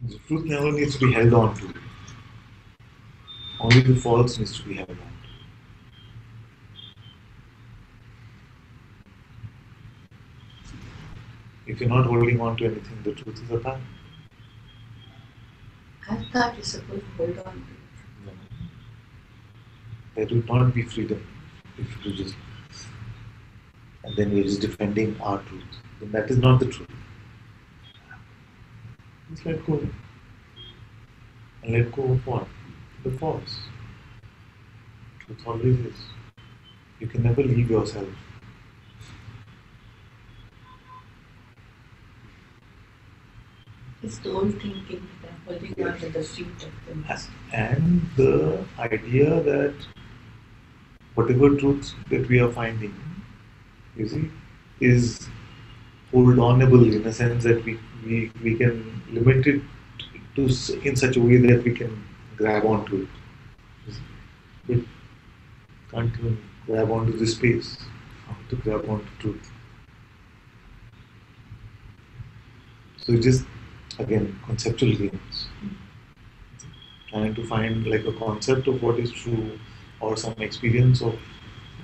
The truth never needs to be held on to. Only the false needs to be held on to. If you're not holding on to anything, the truth is apparent. I thought you're supposed to hold on to it. No. That would not be freedom if you just and then we're just defending our truth. Then that is not the truth. Just let go. And let go of what? The false. Truth always is. You can never leave yourself. It's the old thinking that I'm holding Yes. on to the feet of the master. And the idea that whatever truth that we are finding, you see, is hold onable in a sense that we can limit it to in such a way that we can grab onto it. You see. But can't even grab onto the space. How to grab onto truth. So it's just again conceptual games. Trying to find like a concept of what is true or some experience of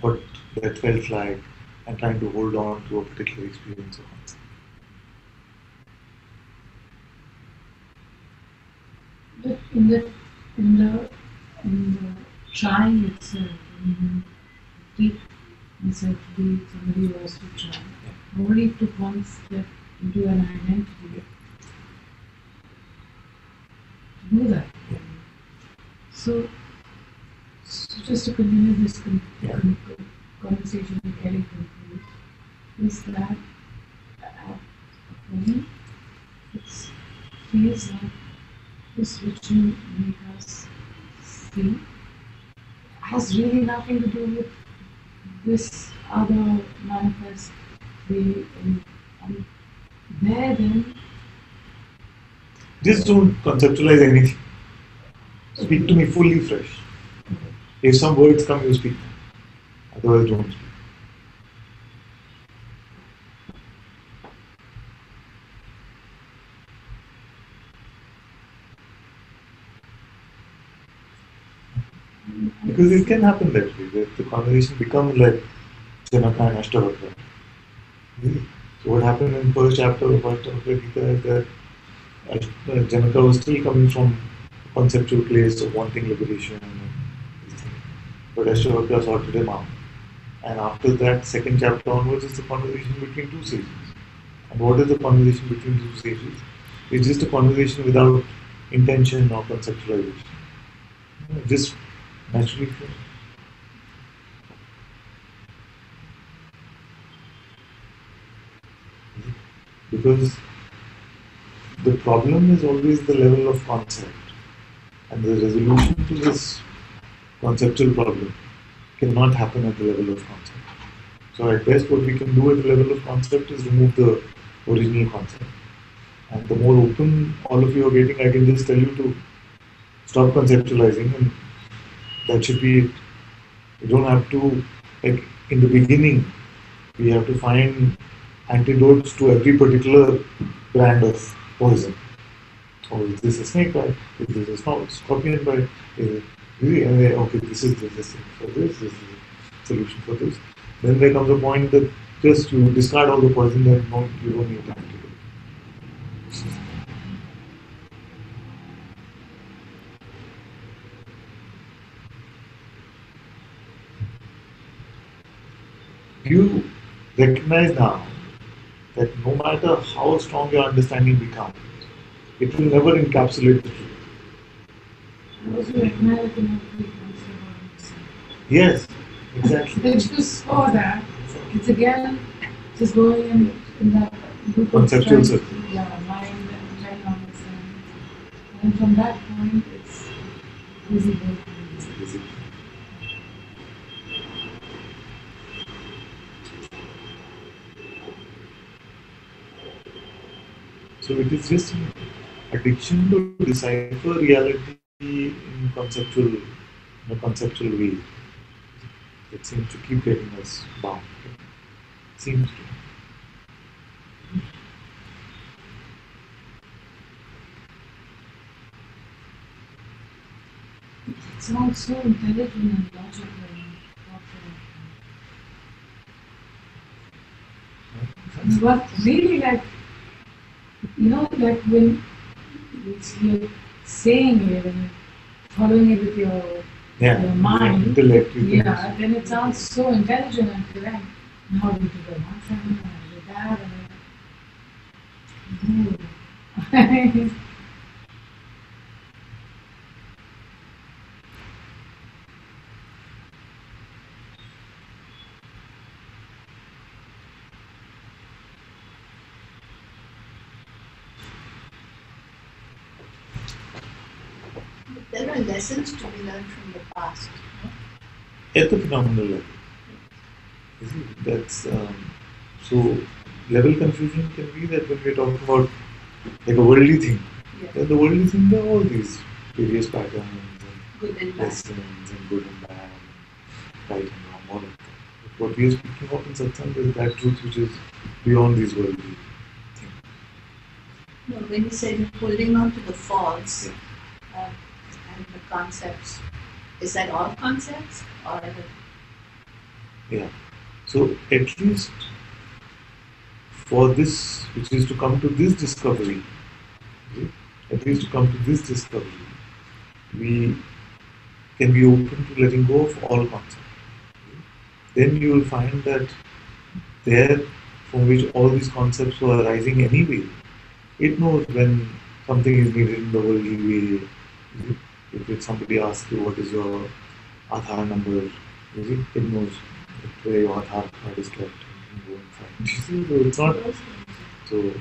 what that felt like and trying to hold on to a particular experience or concept. But in the trying itself, when you take yourself to be somebody who has to try, nobody took one step into an identity to do that. So just to continue this conversation and getting confused, is that for me, it feels like this which you make us see has really nothing to do with this other manifest way. And there then, Just don't conceptualize anything. Speak to me fully fresh. If some words come, you speak. Otherwise, don't speak. Because it can happen that way, that the conversation becomes like Janaka and Ashtavakra. So what happened in the first chapter of Ashtavakra Gita is that Janaka was still coming from a conceptual place of wanting liberation and these things. But Ashtavakra sorted him out. And after that, second chapter onwards is the conversation between two sages. And what is the conversation between two sages? It's just a conversation without intention or conceptualization. Just naturally flow. Because the problem is always the level of concept. And the resolution to this conceptual problem cannot happen at the level of concept. So at best what we can do at the level of concept is remove the original concept. And the more open all of you are getting, I can just tell you to stop conceptualizing and that should be it. You don't have to, like in the beginning, we have to find antidotes to every particular brand of poison. Oh, is this a snake bite? Is this a scorpion bite? Is it really? And they, okay, this is for this is the solution for this. Then there comes a point that just you discard all the poison, then no, you don't need antidote. You recognize now that no matter how strong your understanding becomes, it will never encapsulate the truth. I also recognize that nobody comes about this. Yes, exactly. They just saw that. It's again just going in that group of Conceptual friends, circle. yeah, mind and trying to understand. And from that point, it's visible. So it is just an addiction to decipher reality in conceptual way that seems to keep getting us bound. Seems to. It sounds so intelligent and logical and thoughtful. But really, like, like when you're saying it and following it with your mind, intellect. You think yeah, then it sounds so intelligent and correct. And how do you do the mantra? How do you do that? And But there are lessons to be learned from the past. No? at the phenomenal level. You see, that's so. Level confusion can be that when we're talking about like a worldly thing, Yeah. then the worldly thing there are all these various patterns and Good and bad. lessons and good and bad, and right and wrong, all of that. But what we are speaking of in satsang is that truth which is beyond these worldly things. No, when you say you're holding on to the false Yeah. and the concepts, is that all concepts or Yeah. So at least for this, which is to come to this discovery, okay, at least to come to this discovery, we can be open to letting go of all concepts. Okay. Then you will find that there, from which all these concepts were arising anyway, it knows when something is needed in the worldly way. If somebody asks you what is your Aadhaar number, you see, it knows where your Aadhaar card is kept and you can go and find. You see, so it's not. So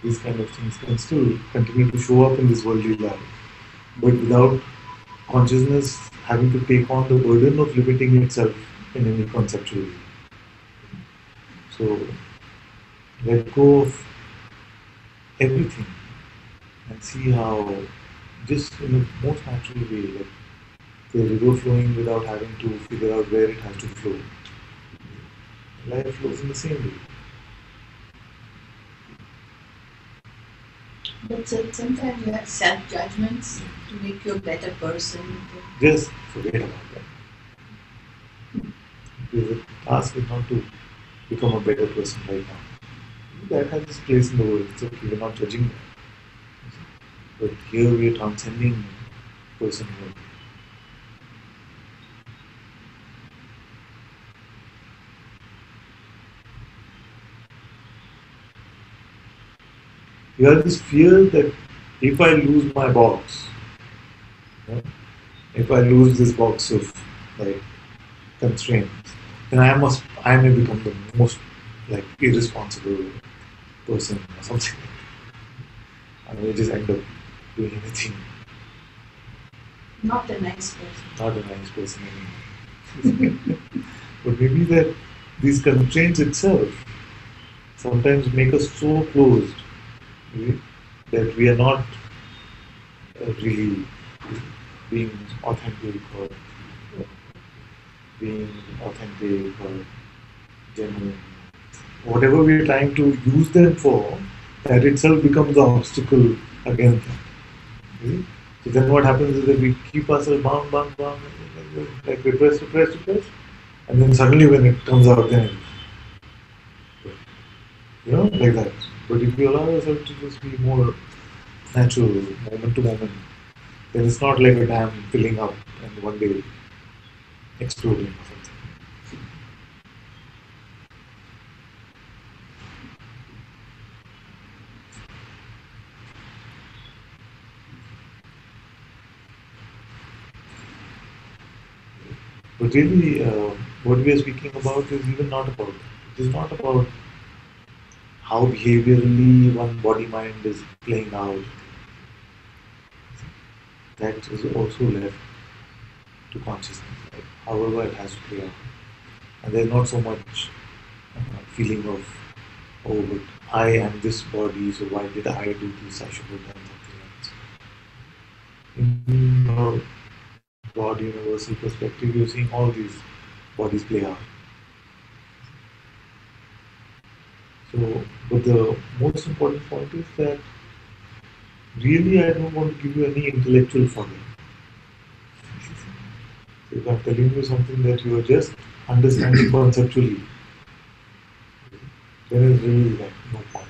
these kind of things can still continue to show up in this worldly life, but without consciousness having to take on the burden of limiting itself in any conceptual way. So let go of everything and see how, just in the most natural way, like the river flowing without having to figure out where it has to flow. Life flows in the same way. But sometimes you have self-judgments to make you a better person. Just forget about that. Because the task is not to become a better person right now. That has its place in the world. It's okay, we're not judging that. But here we are transcending personhood. You have this fear that if I lose my box, you know, if I lose this box of like constraints, then I may become the most like irresponsible person or something. I may just end up doing anything, Not a nice person. not a nice person anymore. But maybe that these constraints itself sometimes make us so closed, really, that we are not really being authentic or being authentic or genuine. Whatever we are trying to use them for, that itself becomes the obstacle against them. See? So then what happens is that we keep ourselves bound, like repress, and then suddenly when it comes out, then like that. But if you allow yourself to just be more natural, moment to moment, then it's not like a dam filling up and one day exploding or something. But really, what we are speaking about is even not about that. It is not about how behaviorally one body mind is playing out. That is also left to consciousness, like, however it has to play out. And there's not so much feeling of, oh, but I am this body, so why did I do this? I should have done something else. In your broad universal perspective, you're seeing all these bodies play out. So, but the most important point is that really I don't want to give you any intellectual fodder. If I'm telling you something that you are just understanding conceptually, then it's really like no point.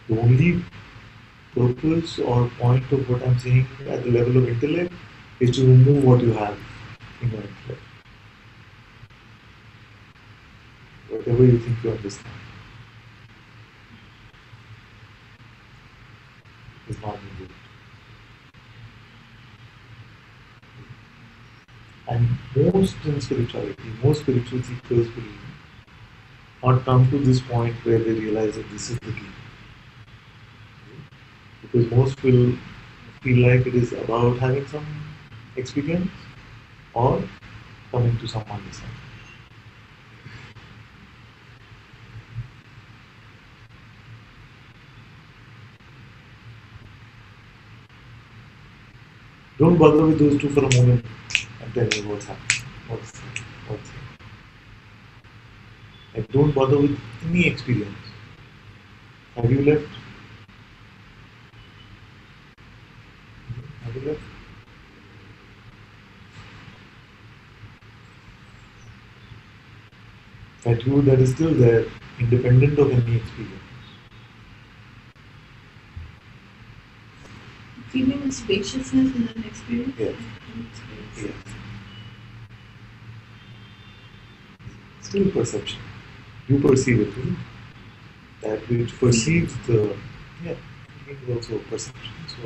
The only purpose or point of what I'm saying at the level of intellect is to remove what you have in your intellect. Whatever you think you understand is not needed. And most in spirituality, most spiritual seekers will not come to this point where they realize that this is the key. Because most will feel like it is about having some experience or coming to some understanding. Don't bother with those two for a moment and tell me what's happening. What's like, don't bother with any experience. Have you left? Have you left? That you that is still there, independent of any experience. Feeling a spaciousness in an experience? Yes. Yes. Still perception. You perceive it, isn't it? That which perceives the it is also perception. So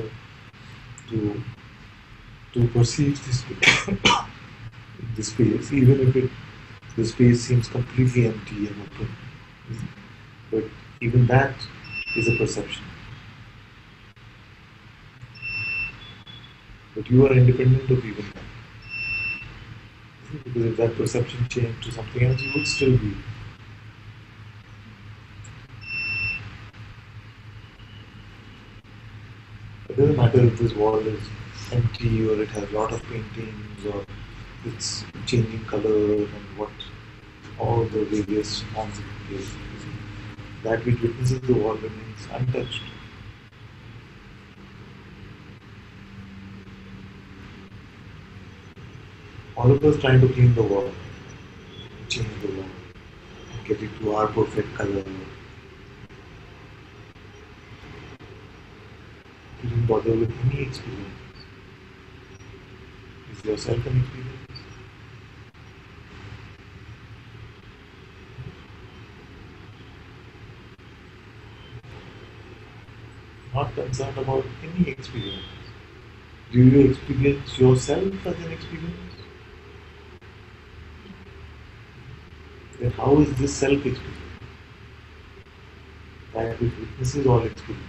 to perceive this the space, even if the space seems completely empty and open, but even that is a perception. But you are independent of even that. Because if that perception changed to something else, you would still be. It doesn't matter if this wall is empty or it has a lot of paintings or it's changing color and what all the various forms it takes. That which witnesses the wall remains untouched. All of us trying to clean the wall, change the wall, and get it to our perfect color. You didn't bother with any experience. Is yourself an experience? Not concerned about any experience. Do you experience yourself as an experience? Then how is this self-experience? That which witnesses all experiences.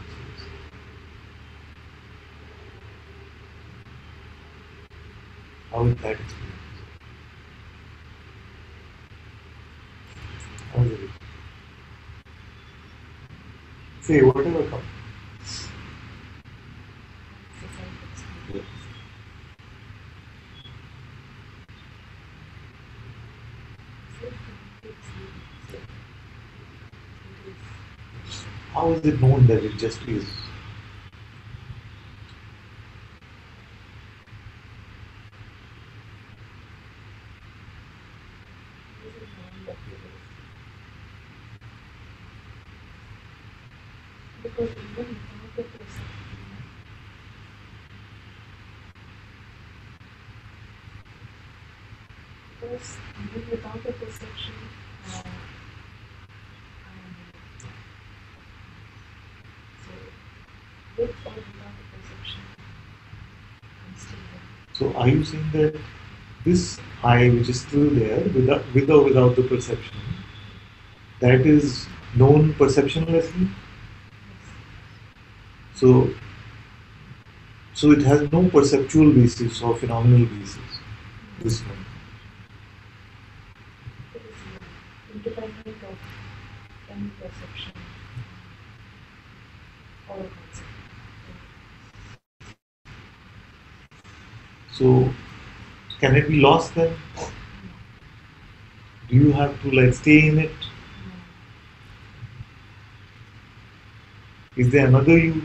How is that experience? How is it? Say whatever comes. Yes. How is it known that it just is? Because even without the perception, because even without the perception, so with or without the perception, I'm still there. So are you saying that this I which is still there with or without the perception, that is known perceptionlessly? So it has no perceptual basis or phenomenal basis, this one. It is independent of any perception or concept. So can it be lost then? Do you have to like stay in it? Is there another you?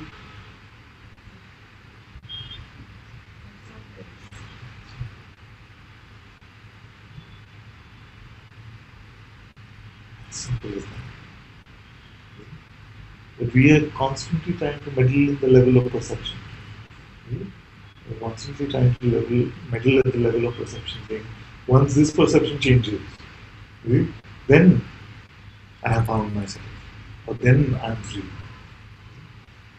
But we are constantly trying to meddle in the level of perception. We're constantly trying to meddle at the level of perception, saying, once this perception changes, then I have found myself, or then I am free.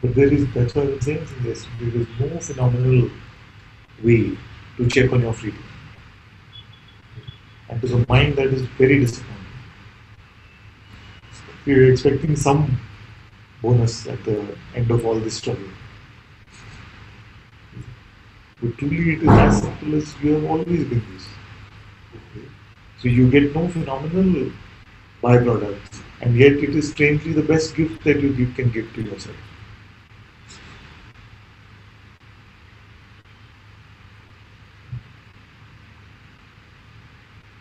But that's why I was saying this, there is no phenomenal way to check on your freedom. And to the mind, that is very disappointing. You're expecting some bonus at the end of all this struggle. But truly, it is as simple as you have always been this. So you get no phenomenal byproducts, and yet it is strangely the best gift that you can give to yourself.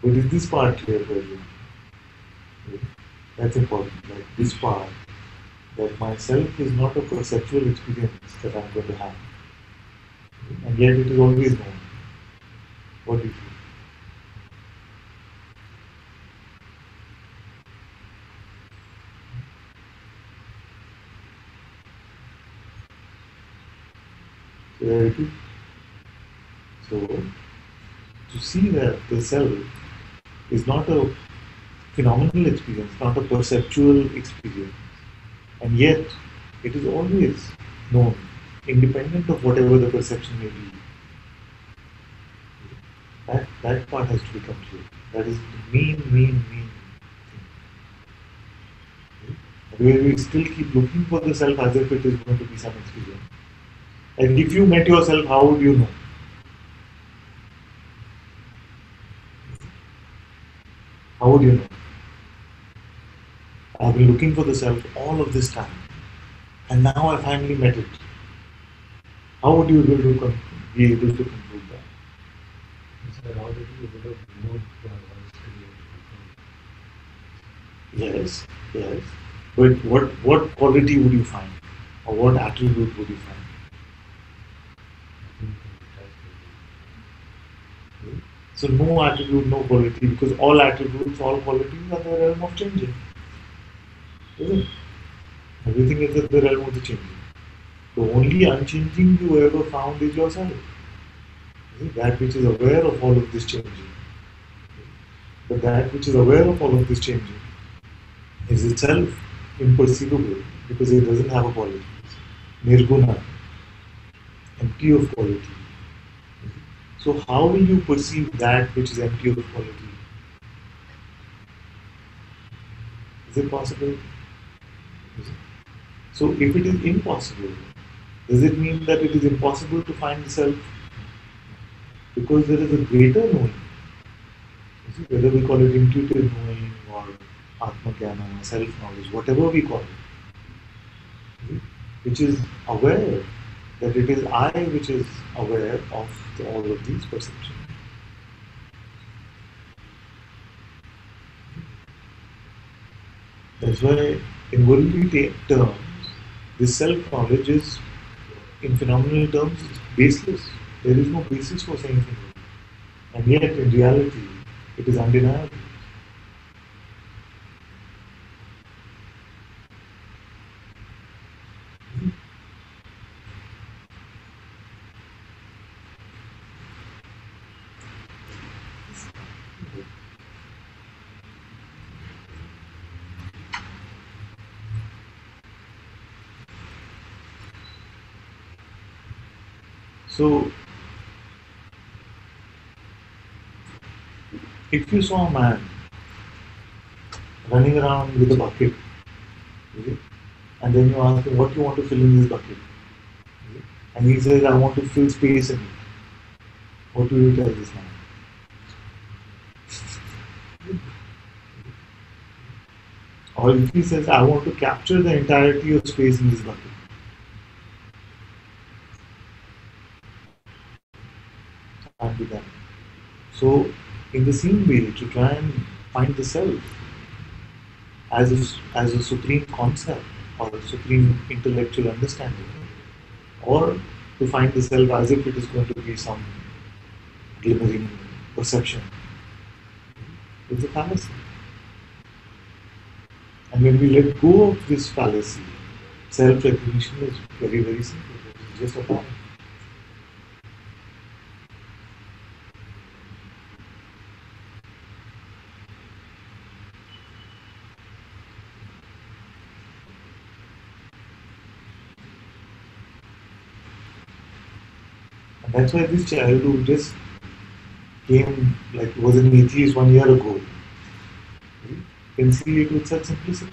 But is this part clear for you? That's important. Like this part, that myself is not a perceptual experience that I'm going to have, and yet it is always known. What do you feel? Clarity. So, to see that the self is not a phenomenal experience, not a perceptual experience, and yet it is always known, independent of whatever the perception may be. That part has to become clear. That is the main thing. Where we still keep looking for the self as if it is going to be some experience. And if you met yourself, how would you know? How would you know? I have been looking for the self all of this time, and now I finally met it. How would you be able to conclude that? So how did you able to know Yes. But what quality would you find? Or what attribute would you find? So no attribute, no quality, because all attributes, all qualities are the realm of changing. Isn't it? Everything is in the realm of the changing. The only unchanging you ever found is yourself. That which is aware of all of this changing. But that which is aware of all of this changing is itself imperceivable because it doesn't have a quality. Nirguna, empty of quality. So how will you perceive that which is empty of quality? Is it possible? Is it? So if it is impossible, does it mean that it is impossible to find the self? Because there is a greater knowing. Whether we call it intuitive knowing or Atma-Jnana, self-knowledge, whatever we call it, which is aware that it is I which is aware of all of these perceptions. That's why in worldly terms, this self-knowledge is, in phenomenal terms, is baseless. There is no basis for saying anything. And yet, in reality, it is undeniable. So, if you saw a man running around with a bucket, and then you ask him, what do you want to fill in this bucket? And he says, I want to fill space in it. What do you tell this man? Or if he says, I want to capture the entirety of space in this bucket. Can't be done. So, in the same way, to try and find the self as a supreme concept or a supreme intellectual understanding, or to find the self as if it is going to be some glimmering perception, it's a fallacy. And when we let go of this fallacy, self-recognition is very, very simple. It's just a point. And that's why this child who just came, like was an atheist 1 year ago, can see it with such simplicity.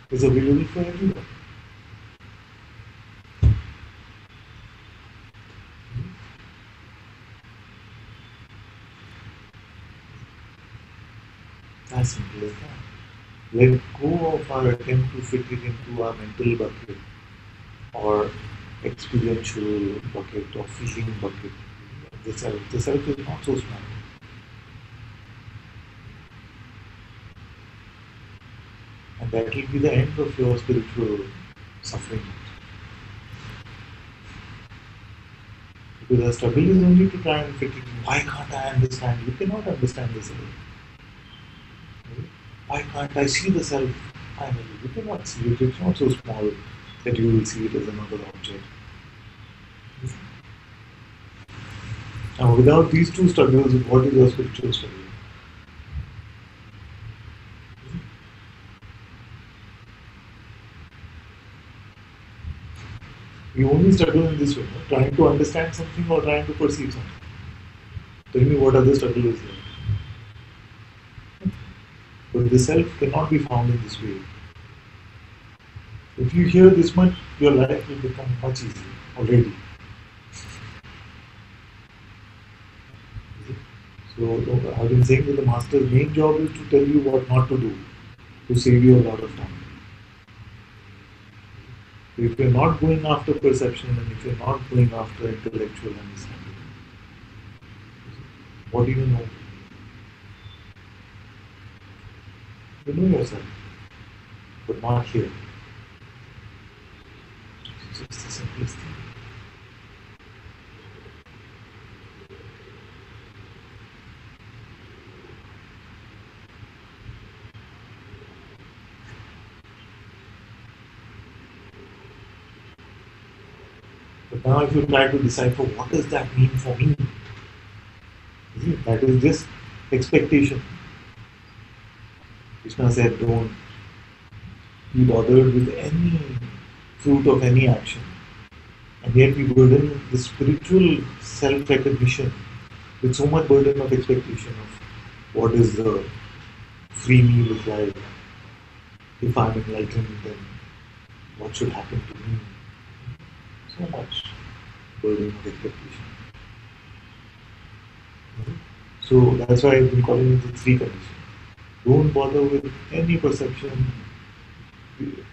It's available for everyone. As simple as that. Let go of our attempt to fit it into our mental bucket or experiential bucket or feeling bucket. The self is not so small. And that will be the end of your spiritual suffering. Because the struggle is only to try and fit it in. Why can't I understand? You cannot understand the self. Why can't I see the self? Finally, you cannot see it. It's not so small that you will see it as another object. Now, without these two struggles, what is your spiritual struggle? We only struggle in this way, no? Trying to understand something or trying to perceive something. Tell me what other struggle is there. But the self cannot be found in this way. If you hear this much, your life will become much easier already. So I've been saying that the master's main job is to tell you what not to do, to save you a lot of time. So if you're not going after perception and if you're not going after intellectual understanding, what do you know? You know yourself, but not here. It's just the simplest thing. But now if you try to decipher what does that mean for me, that is just expectation. Krishna said, don't be bothered with any fruit of any action. And yet we burden the spiritual self-recognition with so much burden of expectation of what is the free me look like. If I'm enlightened, then what should happen to me? So much burden of expectation. So that's why I've been calling it the three conditions. Don't bother with any perception,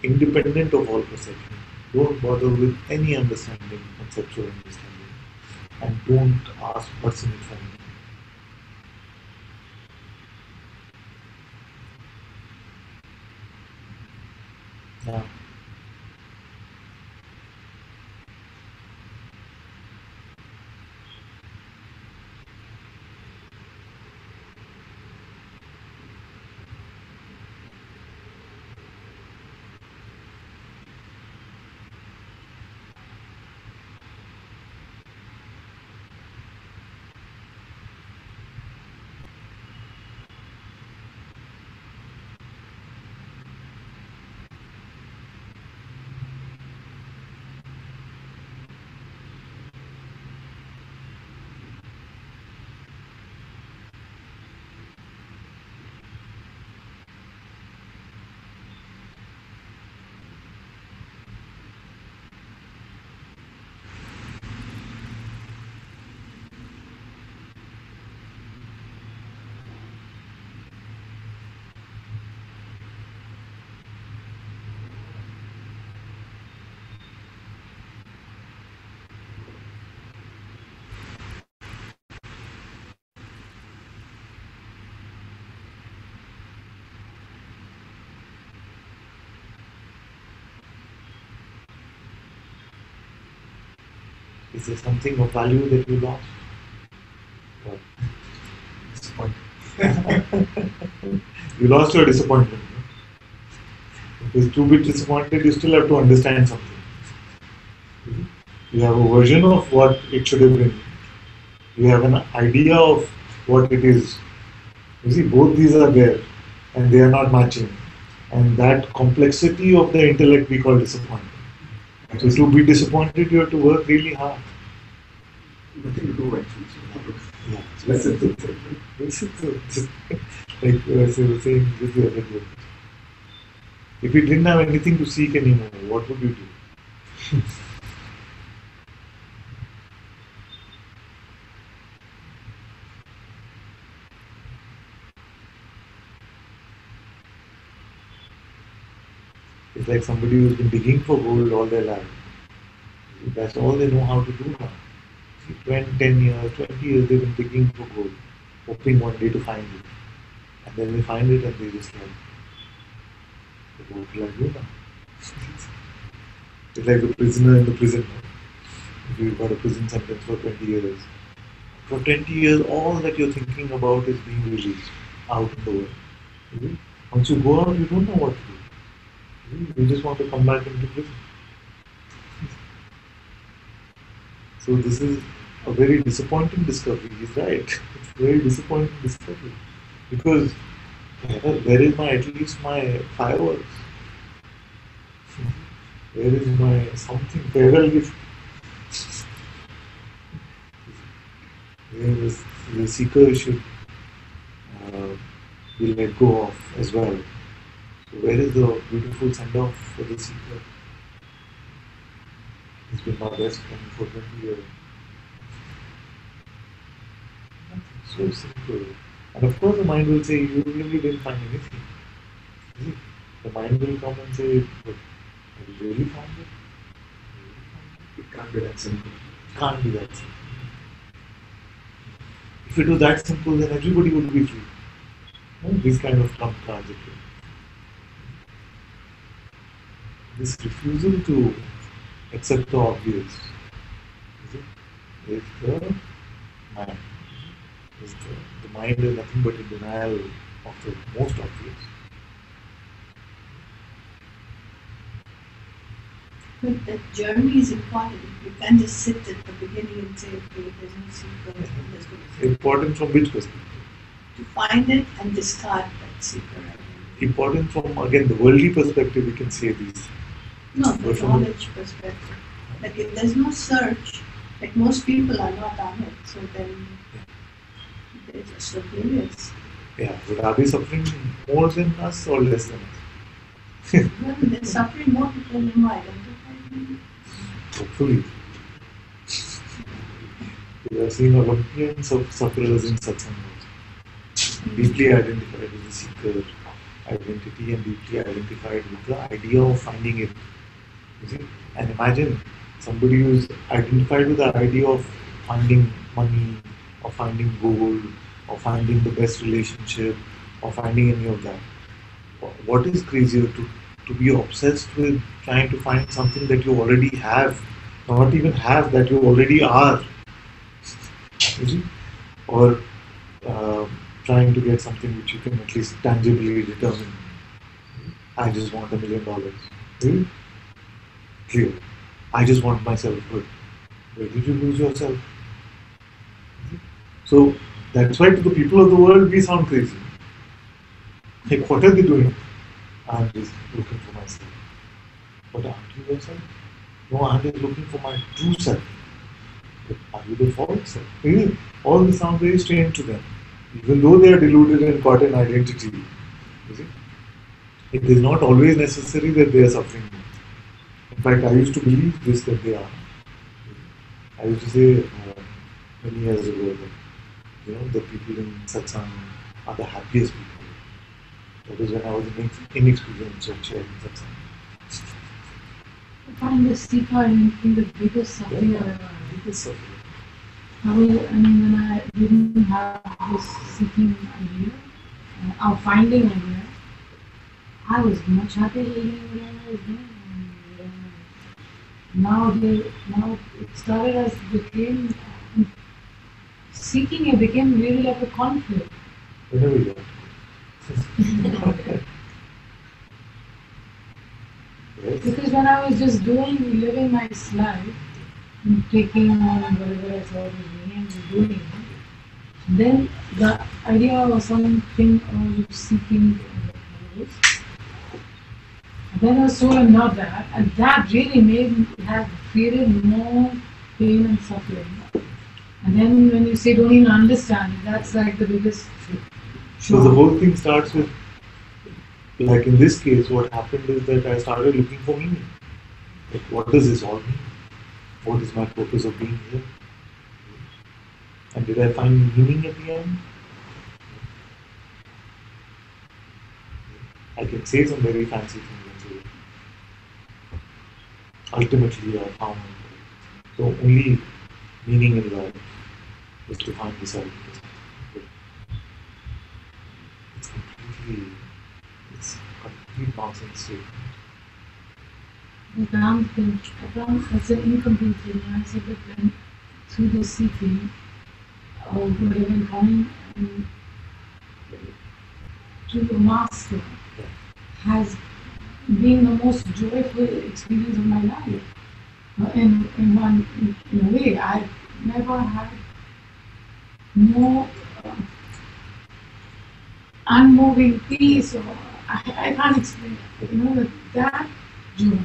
independent of all perception. Don't bother with any understanding, conceptual understanding. And don't ask what's in it for me. Now, is there something of value that you lost? What? Disappointment. You lost your disappointment. No? is too bit disappointed, you still have to understand something. You have a version of what it should have been. You have an idea of what it is. You see, both these are there and they are not matching. And that complexity of the intellect we call disappointment. So to be disappointed, you have to work really hard. Nothing to do actually. Yeah. Listen to Listen to it. Like I was saying this the other day. If you didn't have anything to seek anymore, what would you do? It's like somebody who's been digging for gold all their life. That's all they know how to do now. See, 20, 10 years, 20 years they've been digging for gold, hoping one day to find it. And then they find it and they just like, what will I do now? It's like the prisoner in the prison. If you've got a prison sentence for 20 years. For 20 years, all that you're thinking about is being released out in the world. Once you go out, you don't know what to do. You just want to come back into prison. So this is a very disappointing discovery. He's right. It's a very disappointing discovery. Because where is my, at least my fireworks? Where is my something, farewell gift? Where is the seeker should be let go of as well. So where is the beautiful send-off for the seeker? He's been my best friend for 20 years. So simple. And of course the mind will say, you really didn't find anything. See? The mind will come and say, but have you really found it? It can't be that simple. It can't be that simple. If it was that simple, then everybody would be free. This kind of trump cards. This refusal to accept the obvious is the mind. The mind is nothing but in denial of the most obvious. But that journey is important. You can't just sit at the beginning and say, okay, there's no seeker, and there's no seeker. Important from which perspective? To find it and discard that seeker. Important from, again, the worldly perspective, we can say these. No, But the from knowledge perspective. Like if there's no search, like most people are not on it, so then they're just oblivious. Yeah, but are they suffering more than us or less than us? Well, they're suffering more because they're more identified. Hopefully. We have seen Olympians of sufferers in Satsang also. Deeply identified with the seeker identity and deeply identified with the idea of finding it. You see? And imagine somebody who's identified with the idea of finding money, or finding gold, or finding the best relationship, or finding any of that. What is crazier to be obsessed with trying to find something that you already have, not even have, that you already are? You see? Or trying to get something which you can at least tangibly determine. I just want $1 million. Really? Clear. I just want myself good. Where did you lose yourself? So that's why to the people of the world we sound crazy. Like, what are they doing? I'm just looking for myself. But aren't you yourself? No, I'm just looking for my true self. But are you the false self? Really? All this sounds very strange to them. Even though they are deluded and caught in identity. You see? It is not always necessary that they are suffering. In fact, I used to believe this, that they are. I used to say many years ago that the people in Satsang are the happiest people. That was when I was inexperienced of sharing Satsang. I find the seeker identity the biggest suffering I've ever had. Biggest suffering. When I didn't have this seeking idea, or finding idea, I was much happier living where I was doing. Now it started as became seeking. It became really like a conflict. Whenever you Yes. Because when I was just living my life, and taking on whatever I thought was me and doing it, then the idea of something of seeking was, then I was told I'm not that, and that really had created more pain and suffering. And then when you say don't even understand it, that's like the biggest So the whole thing starts with, like in this case, what happened is that I started looking for meaning. Like, what does this all mean? What is my purpose of being here? And did I find meaning at the end? I can say some very fancy things and say, ultimately I found the only meaning in life is to find the self. But it's complete nonsense statement. That's an incomplete thing. I said that when through the seeking of whatever coming to the master has been the most joyful experience of my life. In a way, I never had more unmoving peace, or I can't explain it. That joy.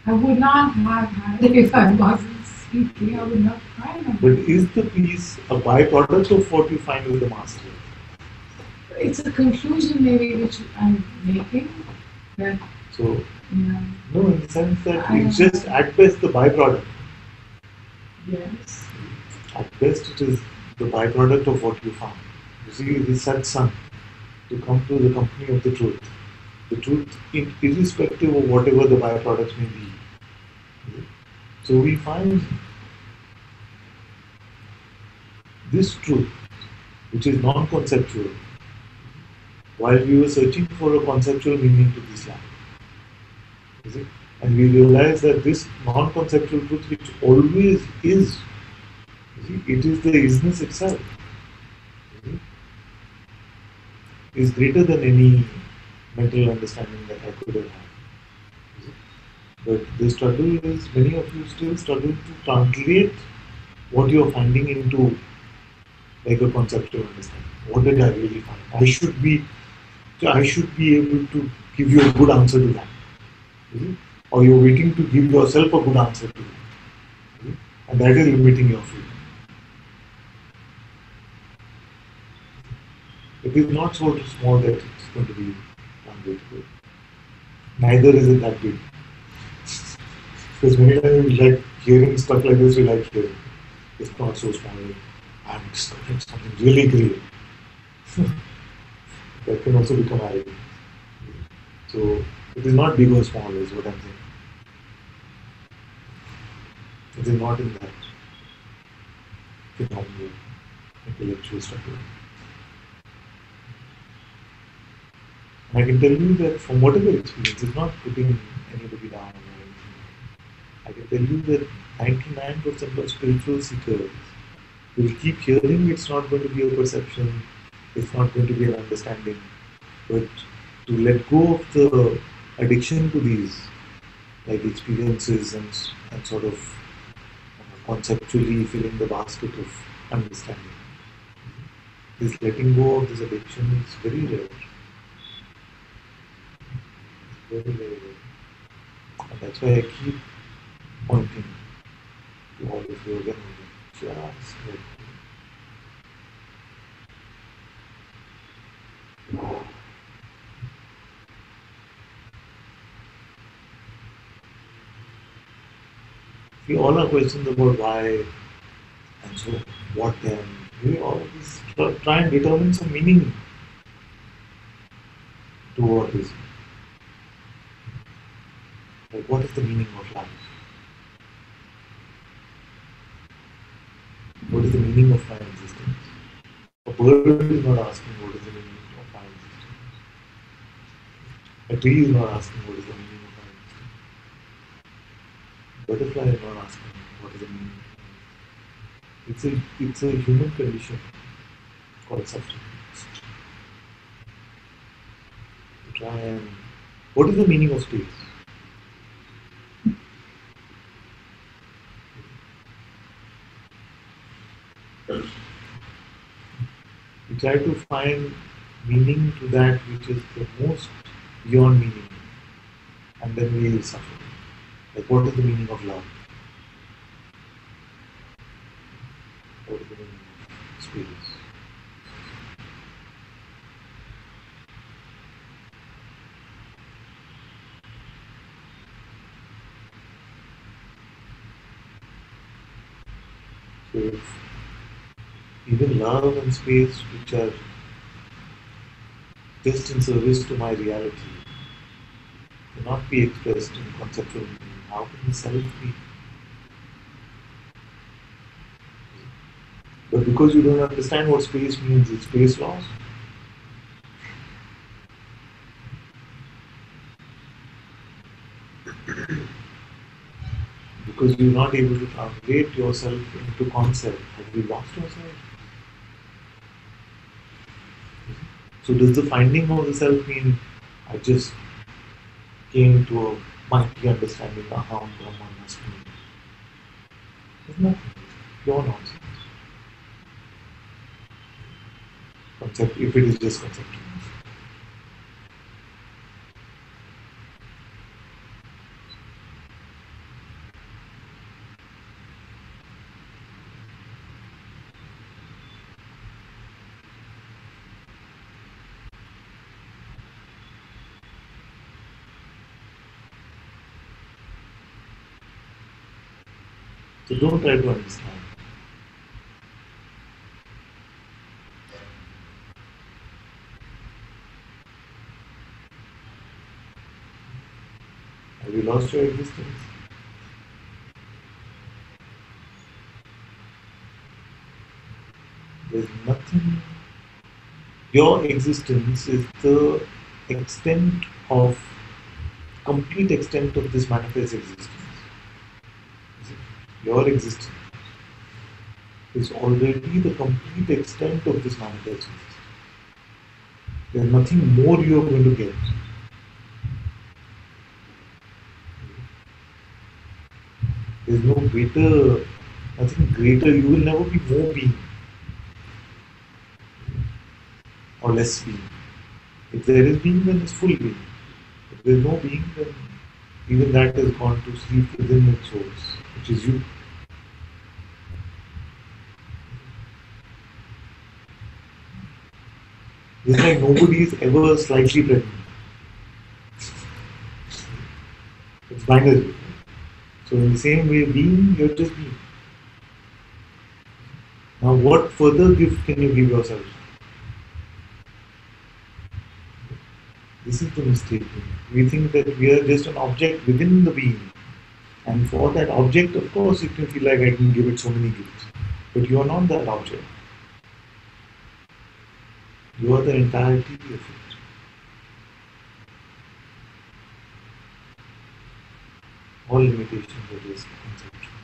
I would not have had it if I wasn't speaking. I would not find it. But is the peace a byproduct of what you find with the master? It's a conclusion maybe which I'm making. That, so, yeah. No, in the sense that it's just at best the byproduct. Yes. At best it is the byproduct of what you found. You see, this Satsang, to come to the company of the truth irrespective of whatever the byproducts may be. So we find this truth, which is non-conceptual, while we were searching for a conceptual meaning to this life. And we realize that this non-conceptual truth, which always is, it is the isness itself, is greater than any mental understanding that I could have had. But the struggle is, many of you still struggle to translate what you're finding into like a conceptual understanding. What did I really find? I should be able to give you a good answer to that. Or you're waiting to give yourself a good answer to it. And that is limiting your freedom. It is not so small that it's going to be unbreakable. Neither is it that big. Because many times we like hearing stuff like this, we like hearing. It's not so small. I'm discovering something really great. That can also become arrogant. So it is not big or small is what I'm saying. It is not in that phenomenal intellectual struggle. And I can tell you that from whatever experience, it's not putting anybody down or anything. I can tell you that 99% of spiritual seekers will keep hearing it's not going to be a perception, it's not going to be an understanding, but to let go of the addiction to these like experiences and sort of conceptually filling the basket of understanding. This letting go of this addiction is very rare. Very, very rare. And that's why I keep pointing to all of you again and again. Just let go. See, all our questions about why and so what then, we all this try and determine some meaning to what is. Like, what is the meaning of life? What is the meaning of my existence? A bird is not asking what is the meaning of my existence. A tree is not asking what is the meaning of my existence. Butterfly is not asking what is the meaning of my existence. It's a human condition called suffering. To try and, what is the meaning of space? try to find meaning to that which is the most beyond meaning, and then we suffer. Like, what is the meaning of love? What is the meaning of space? So if even love and space, which are just in service to my reality, cannot be expressed in conceptual meaning, how can the self be? But because you don't understand what space means, it's space lost. Because you're not able to translate yourself into concept, have you lost yourself? So does the finding of the self mean I just came to a mighty understanding of how Brahman must be? It's nothing. It's pure nonsense. Concept, if it is just conceptual. So don't try to understand. Have you lost your existence? There's nothing. Your existence is the extent of, complete extent of this manifest existence. Your existence is already the complete extent of this manifest existence. There's nothing more you are going to get. There's no greater, nothing greater. You will never be more being or less being. If there is being, then it's full being. If there is no being, then even that has gone to sleep within its source, which is you. It's like nobody is ever slightly pregnant. It's binary. So in the same way, being, you're just being. Now what further gift can you give yourself? This is the mistake. We think that we are just an object within the being. And for that object, of course, you can feel like I can give it so many gifts. But you are not that object. You are the entirety of it. All limitations are just conceptual.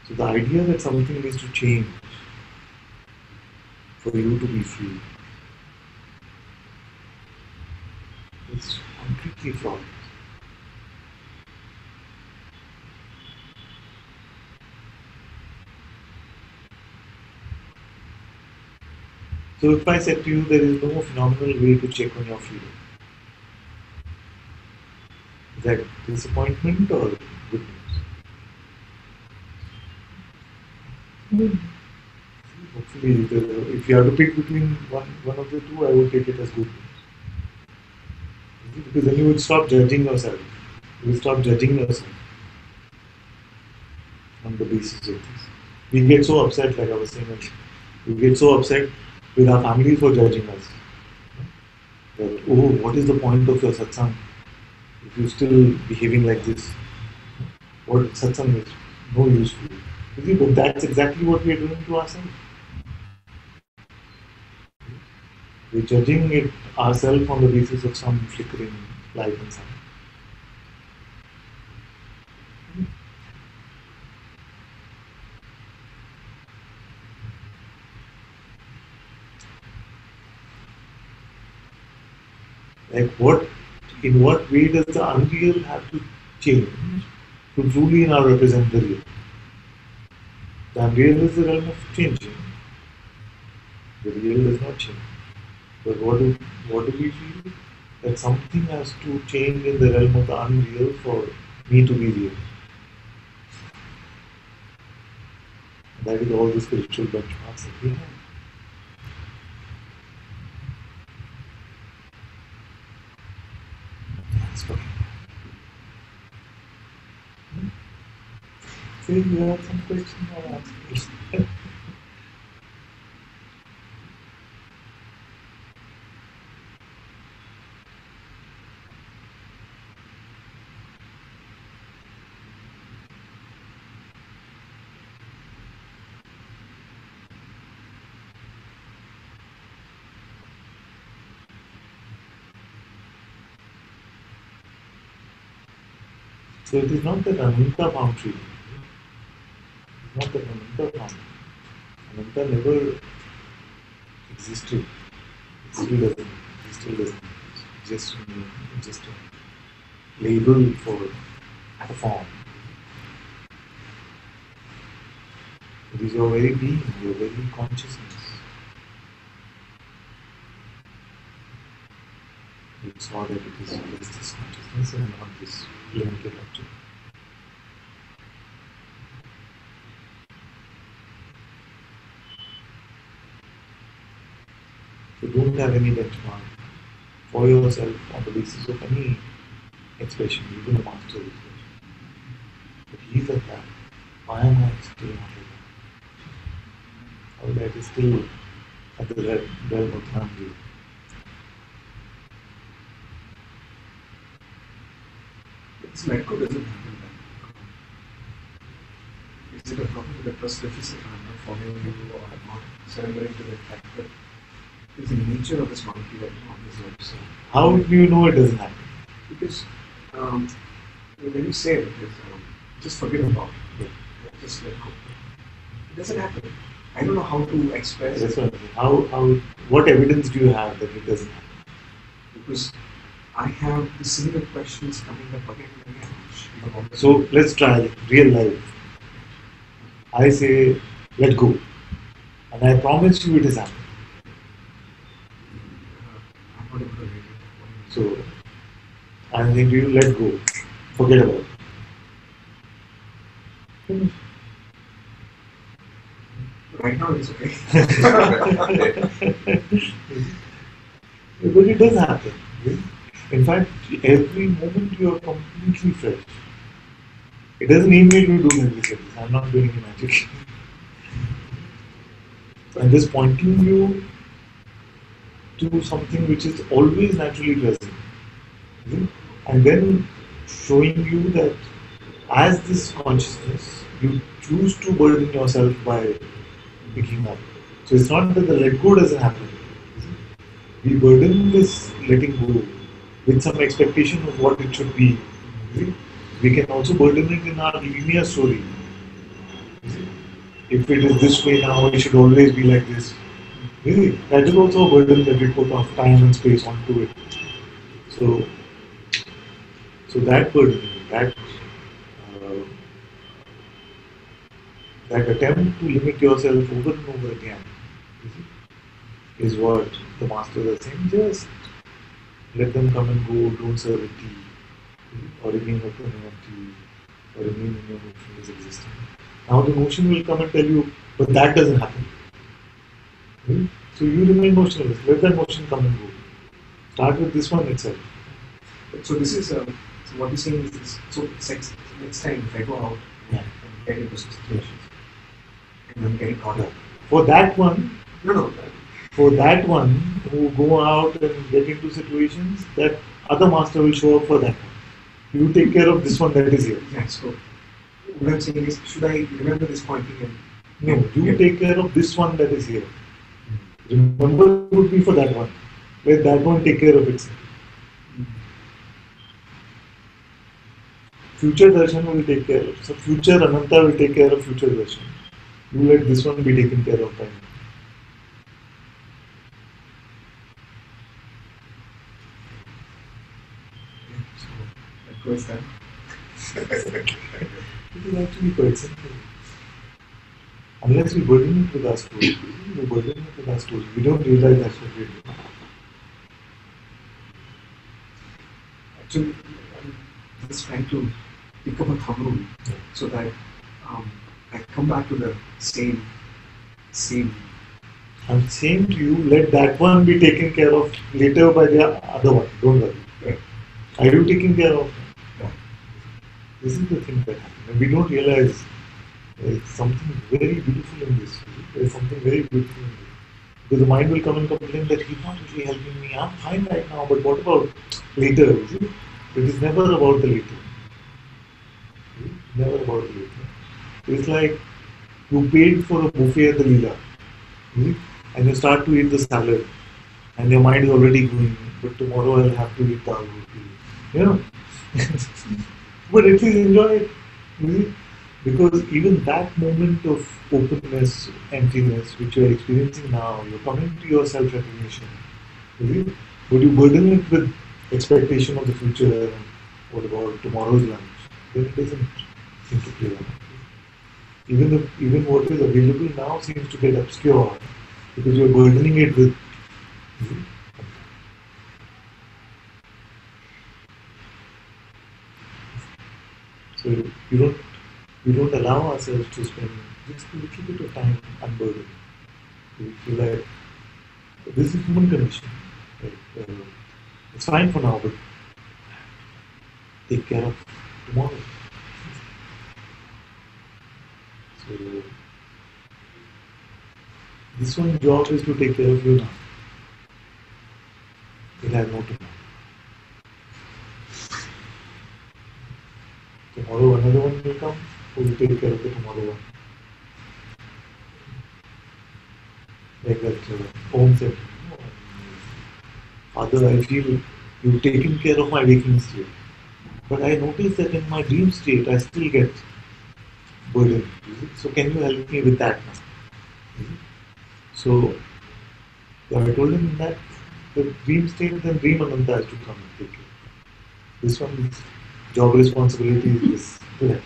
So the idea that something needs to change for you to be free is completely flawed. So if I said to you there is no phenomenal way to check on your freedom, is that disappointment or good news? Hopefully, if you have to pick between one of the two, I would take it as good news. Because then you would stop judging yourself. You would stop judging yourself on the basis of this. We get so upset, like I was saying earlier. We get so upset with our families for judging us. That, oh, what is the point of your satsang if you're still behaving like this? What satsang is no use for you. You see, but that's exactly what we're doing to ourselves. We're judging it ourselves on the basis of some flickering light and sound. Like in what way does the unreal have to change to truly now represent the real? The unreal is the realm of changing. The real does not change. But what do we feel? That something has to change in the realm of the unreal for me to be real. That is all the spiritual benchmarks that we have. That's what. So you have some questions or answers? So it is not that Ananta found tree. It's not that Ananta found. Ananta never existed. It still doesn't. It still doesn't. It's just a label for a form. It is your very being, your very consciousness. You saw that it is just this consciousness and not this limited object. So don't have any benchmark for yourself on the basis of any expression, even the master expression. But he's like that. Why am I still not like that? Or that is still at the realm of the unreal. This let go doesn't happen then. Is it a problem with the trust deficit? I'm not following you or I'm not surrendering to the fact that it's the nature of this monkey that observes. So How do you know it doesn't happen? because when you say it, just forget about it. Just let go. It doesn't happen. I don't know how to express That's it what I'm saying. What evidence do you have that it doesn't happen? because I have the similar questions coming up again and again. which always- So let's try real life. I say, let go. And I promise you it is happening. I'm not able to read it. So I'm saying to you, let go. Forget about it. Finish. Right now it's okay. But it does happen. In fact, every moment you are completely fresh. It doesn't mean me to do magic service. I'm not doing any magic. I'm just pointing you to something which is always naturally present. And then showing you that as this consciousness, you choose to burden yourself by picking up. So it's not that the let go doesn't happen. We burden this letting go with some expectation of what it should be. We can also burden it in our linear story. If it is this way now, it should always be like this. Really, that is also a burden that we put of time and space onto it. So that burden, that attempt to limit yourself over and over again, is what the masters are saying. Just let them come and go. Don't serve it tea, or remain open in tea, or remain in your notion as existing. Now the notion will come and tell you, but that doesn't happen. So you remain motionless. Let that motion come and go. Start with this one itself. So this is so what you're saying is this. So next time if I go out Yeah. and get into situations and I'm getting caught up. For that one, No. for that one who go out and get into situations, that other master will show up for that one. You take care of this one that is here. Yeah. So what I'm saying is, should I remember this pointing and No, you take care of this one that is here. Remember would be for that one. Let that one take care of itself. Future darshan will take care of. So future Ananta will take care of future darshan. You let this one be taken care of by me. so that goes then. It is actually quite simple. Unless we burden it with our story. We burden it with our story. We don't realize that's what we're doing. Actually, I'm just trying to pick up a thumb rule so that I come back to the same. I'm saying to you, let that one be taken care of later by the other one. Don't worry. Right. Are you taking care of? Yeah. This is the thing that happens. And we don't realize there's something very beautiful in this. There's something very beautiful in this. Because the mind will come and complain that he's not really helping me. I'm fine right now, but what about later? Is it? It is never about the later. It's never about the later. It's like you paid for a buffet at the Leela, and you start to eat the salad, and your mind is already going, but tomorrow I'll have to eat dal roti. You know? But at least enjoy it. Because even that moment of openness, emptiness, which you're experiencing now, you're coming to your self-recognition. But you burden it with expectation of the future, what about tomorrow's lunch, then it doesn't seem to play out. Even what is available now seems to get obscure because you're burdening it with. So we don't allow ourselves to spend just a little bit of time unburdened. We feel like this is human condition. Like, it's fine for now, but take care of tomorrow. So this one's job is to take care of you now. It has no tomorrow. Tomorrow another one will come who will take care of the tomorrow one. Like that Om said, Father, I feel you've taken care of my waking state. But I notice that in my dream state I still get burdened. So can you help me with that now? So I told him that the dream state, then dream Ananta has to come and take care. This one's job responsibility is this.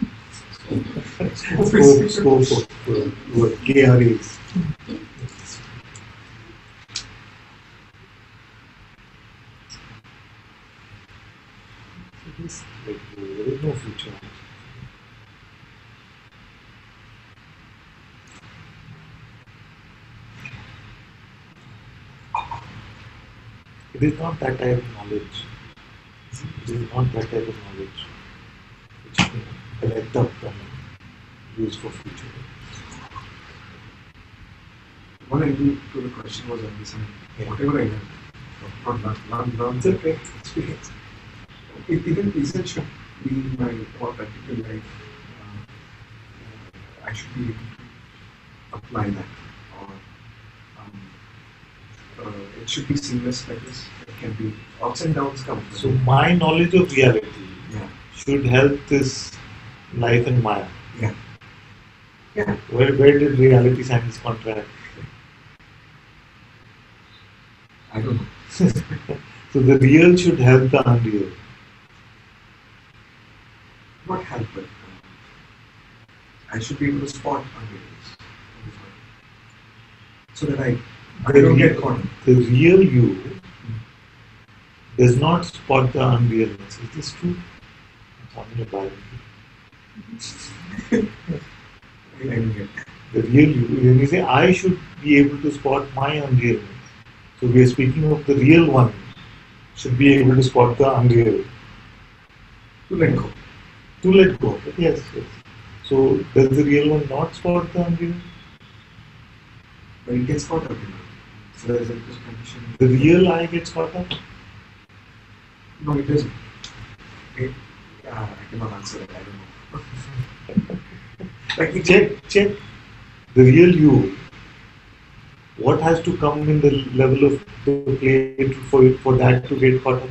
Scope of what KRA is. Like, there is no future. It is not that type of knowledge. It is not that type of knowledge which you can collect up and use for future. What I do to the question was understand whatever I learned, not it's okay. Experience. Even research should be my more practical life. I should be able to apply that, or it should be seamless like this. It can be ups and downs come. So my knowledge of reality should help this life in Maya. Yeah. Where did reality sign this contract? I don't know. So the real should help the unreal. Not help, but I should be able to spot unreals. So that I don't get caught. The real you does not spot the unrealness. Is this true? It's on the Bible. I don't get that. The real you, when you say I should be able to spot my unrealness, so we are speaking of the real one should be able to spot the unreal. To let go. To let go. Yes. So does the real one not spot the unreal? But it gets caught up in it. So there is a condition. The real I gets caught up? No, it doesn't. I cannot answer that. I don't know. Like Check. The real you. What has to come in the level of the plate for that to get caught up?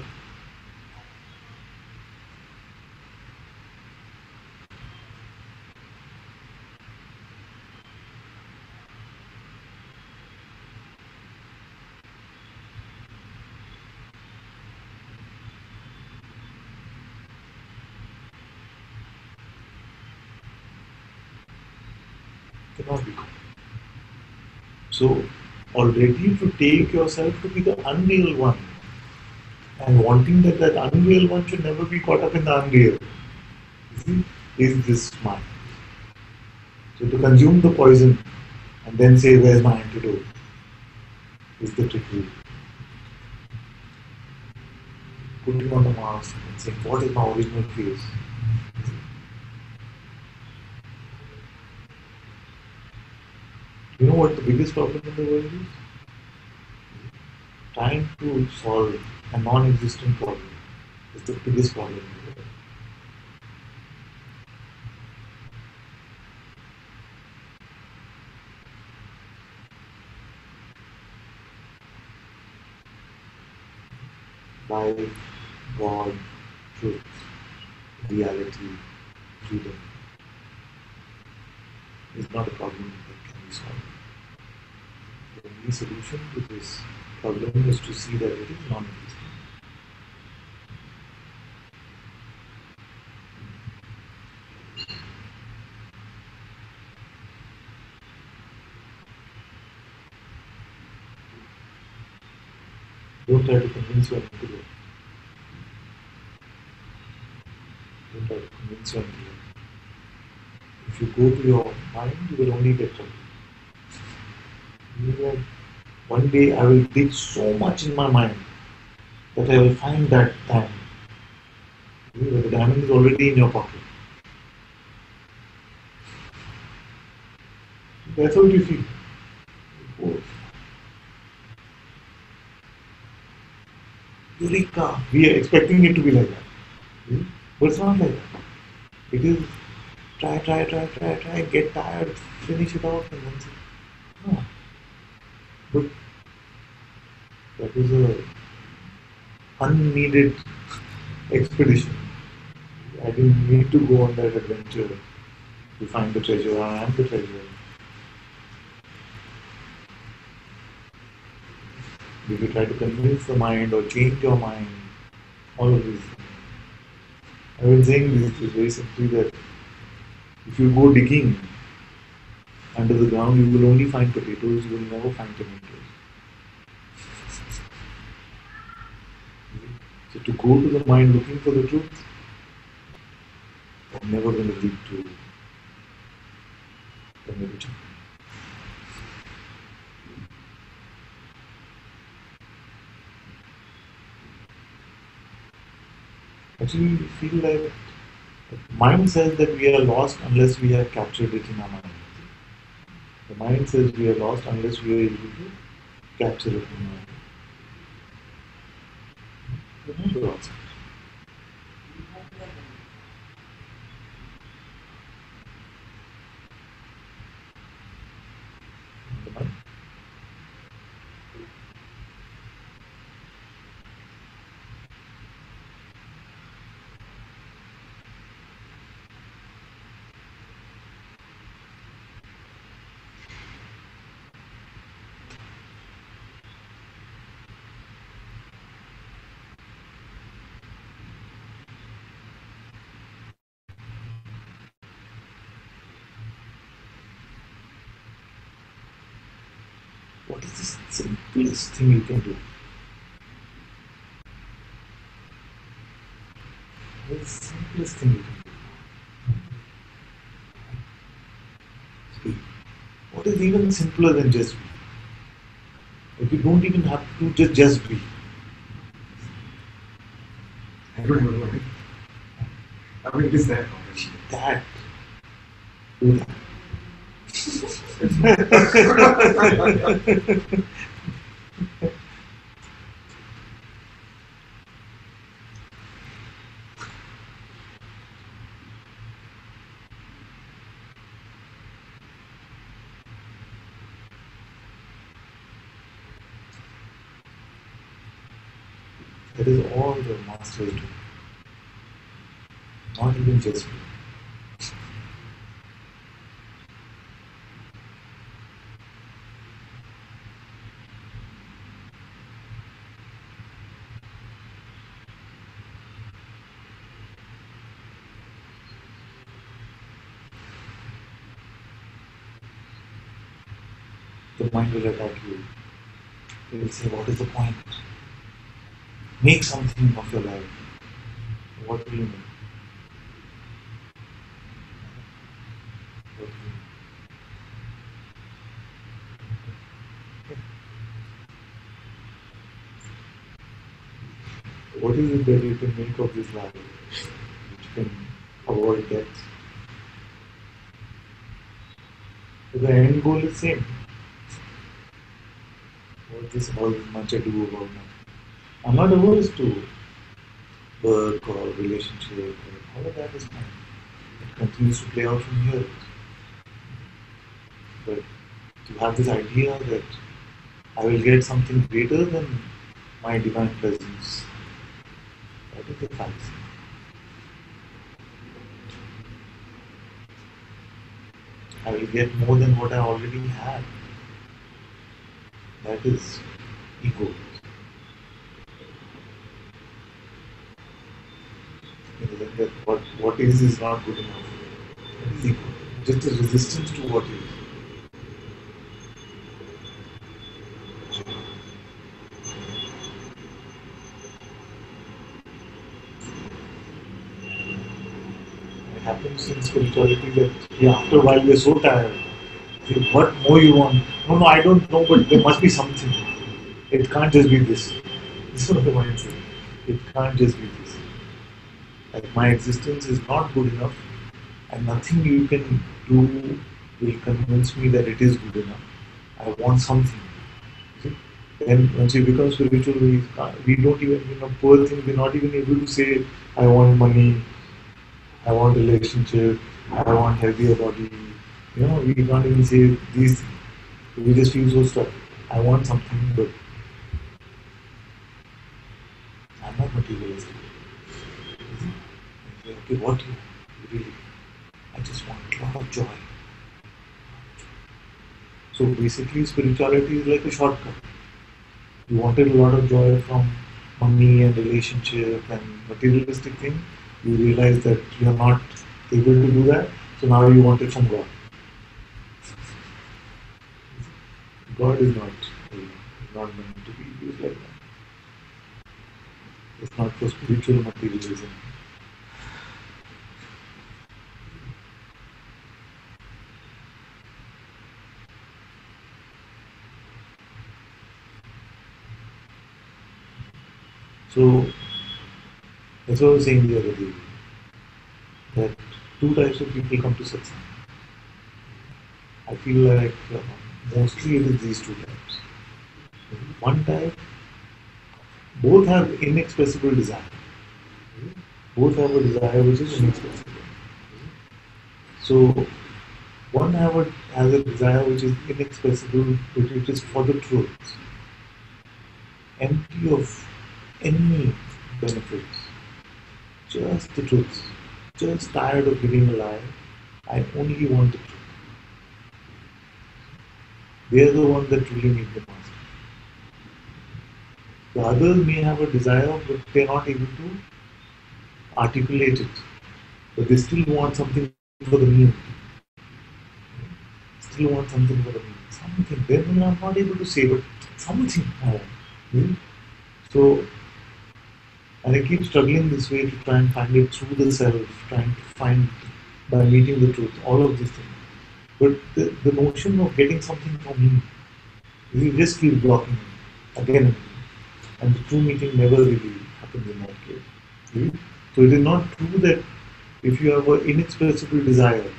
Cannot be. So, already to take yourself to be the unreal one and wanting that that unreal one should never be caught up in the unreal, you see, is this mind. So, to consume the poison and then say, where's my antidote, is the trick. Putting on the mask and saying, what is my original face? You know what the biggest problem in the world is? Trying to solve a non-existent problem is the biggest problem in the world. Life, God, truth, reality, freedom is not a problem that can be solved. The only solution to this problem is to see that it is non-existent. Don't try to convince your intellect. Don't try to convince your intellect. If you go to your mind, you will only get trouble. You know, one day I will dig so much in my mind that I will find that diamond. The diamond is already in your pocket. That's what you feel. Oh, Eureka! We are expecting it to be like that. But it's not like that. It is try, get tired, finish it off, and then say, no. But that was a unneeded expedition. I didn't need to go on that adventure to find the treasure. I am the treasure. If you try to convince the mind or change your mind, all of this. I've been saying this is very simply that if you go digging under the ground, you will only find potatoes, you will never find tomatoes. So to go to the mind looking for the truth, I'm never going to lead to the negativity. Actually, we feel like the mind says that we are lost unless we have captured it in our mind. The mind says we are lost unless we are able to capture it in our mind. Remember also. The mind. What is the simplest thing you can do? What is the simplest thing you can do? See, what is even simpler than just be? Like you don't even have to just be. I don't even know. I mean, it is there already. That. Do that. That is all the masters do. Not even just be. the mind will attack you. It will say, what is the point? Make something of your life. What will you make? What will you make? What is it that you can make of this life? Which can avoid death? The end goal is same. What is all this much ado about now? I'm not averse to work or relationship, or all of that is fine. It continues to play out from here. But to have this idea that I will get something greater than my divine presence, that is the fallacy. I will get more than what I already have. That is ego. That what is not good enough. That is ego. Just a resistance to what is. It happens in spirituality that after a while we are so tired. What more you want? No, I don't know, but there must be something. It can't just be this. This is what the mind says. It can't just be this. Like my existence is not good enough, and nothing you can do will convince me that it is good enough. I want something. See? Then once you become spiritual, we don't even, poor thing, we're not even able to say, I want money, I want relationship, I want healthier body. We can't even say these things. We just feel so stuck. I want something, but I'm not materialistic. Okay, what do you want? Really? I just want a lot of joy. So basically, spirituality is like a shortcut. You wanted a lot of joy from money and relationship and materialistic thing. You realize that you are not able to do that. So now you want it from God. God is not meant to be used like that. It's not for spiritual materialism. So that's what I was saying the other day, that two types of people come to Satsang. I feel like mostly it is these two types. One type, both have inexpressible desire. Both have a desire which is inexpressible. So one has a desire which is inexpressible, but it is for the truth, empty of any benefits, just the truth, just tired of living a lie. I only want the truth. They are the ones that truly need the master. The others may have a desire, but they are not able to articulate it. But they still want something for the meal. Still want something for the meal. Something. Then I'm not able to say, but something I want. So, and I keep struggling this way to try and find it through the self, trying to find by meeting the truth, all of these things. But the notion of getting something from me, we just keep blocking it again and again. And the true meeting never really happens in that case. So it is not true that if you have an inexpressible desire,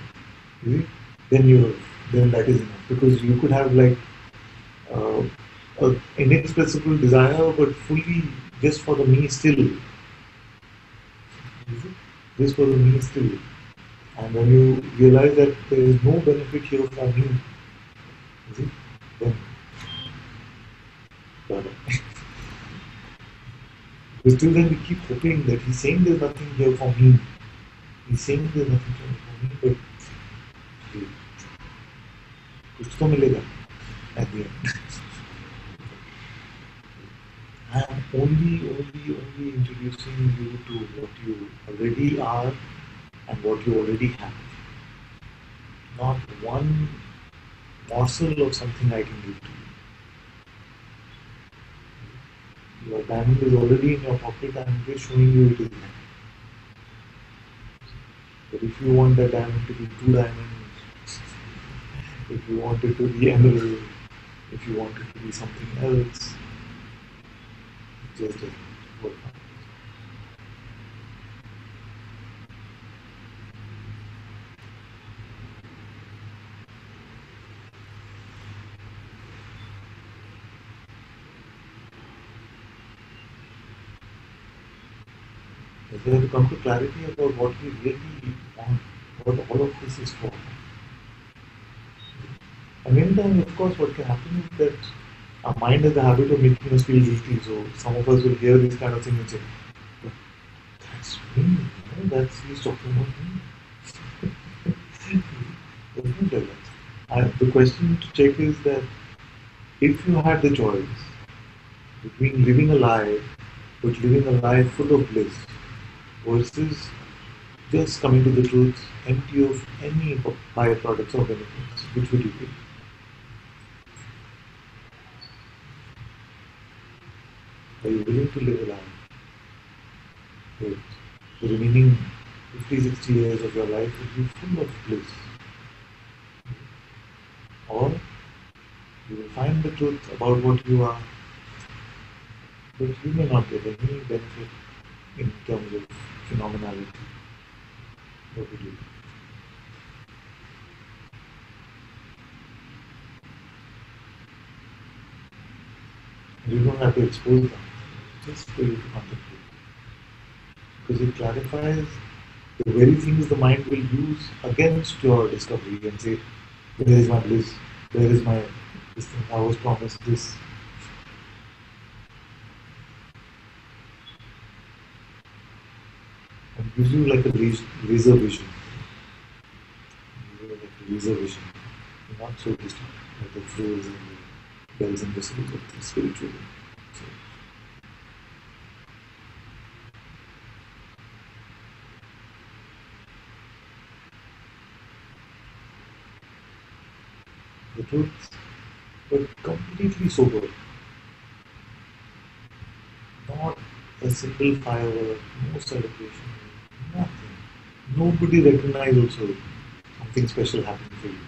then that is enough. Because you could have like an inexpressible desire, but fully just for the me still. Just for the me still. And when you realize that there is no benefit here for me, then but still then we keep hoping that he's saying there's nothing here for me. He's saying there's nothing for me, but कुछ तो मिलेगा at the end. I am only introducing you to what you already are and what you already have. Not one morsel of something I can give to you. Your diamond is already in your pocket, I'm just showing you it is there. But if you want that diamond to be two diamonds, if you want it to be emerald, if you want it to be something else, it just doesn't work out. We have to come to clarity about what we really want, what all of this is for. And many times, of course, what can happen is that our mind has the habit of making us feel guilty. So some of us will hear this kind of thing and say, "But that's me, that's he's talking about me." Doesn't like that. And the question to check is that if you had the choice between living a lie, but living a life full of bliss, versus just coming to the truth, empty of any byproducts or benefits, which would you pick? Are you willing to live a life with the remaining 50, 60 years of your life will be full of bliss? Or you will find the truth about what you are, but you may not get any benefit in terms of phenomenality. What would you do? You don't have to expose them, just for you to contemplate. Because it clarifies the very things the mind will use against your discovery and say, where is my bliss? Where is my this thing? I was promised this. And gives you like a laser vision. Like a laser vision. You're not so distant, like the frills and the bells and whistles of the spiritual. So, the truth, but completely sober. Not a simple firework, no celebration, nothing. Nobody recognized also something special happened for you.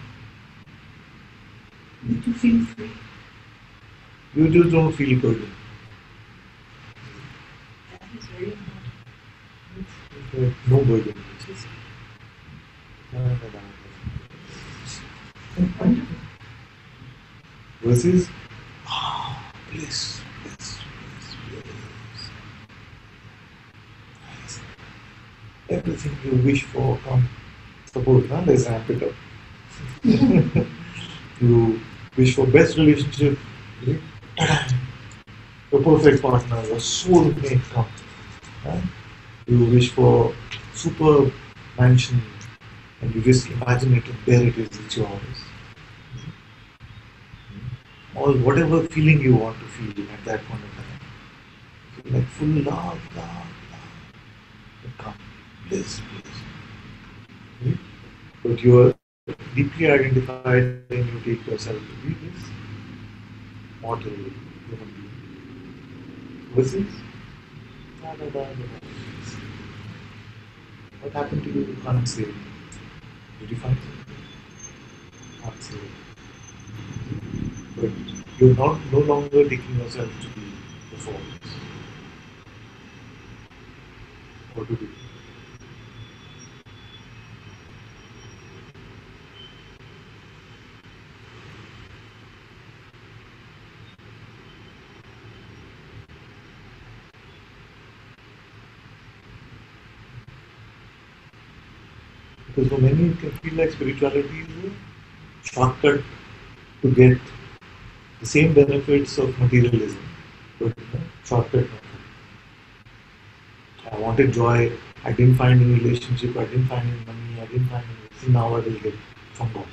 Did you feel free? You just don't feel burdened. That is very important. No burden. Just, versus bliss, bliss, bliss, bliss. Everything you wish for come. Suppose, let's ramp it up. You wish for best relationship, right? Your perfect partner, your soulmate come. Right? You wish for superb mansion and you just imagine it and there it is, it's yours. Or whatever feeling you want to feel at that point of time. So like full love, love, love. It comes. Bliss, bliss. Right? But you are deeply identified and you take yourself to be this mortal human being. Versus, da, da, da, da, da. What happened to you? You can't say. Did you find something? Can't say. But you're not no longer taking yourself to be the force. What to do? Because for many it can feel like spirituality is a shortcut to get the same benefits of materialism. But shortcut. I wanted joy, I didn't find any relationship, I didn't find any money, I didn't find anything, now I will get from God.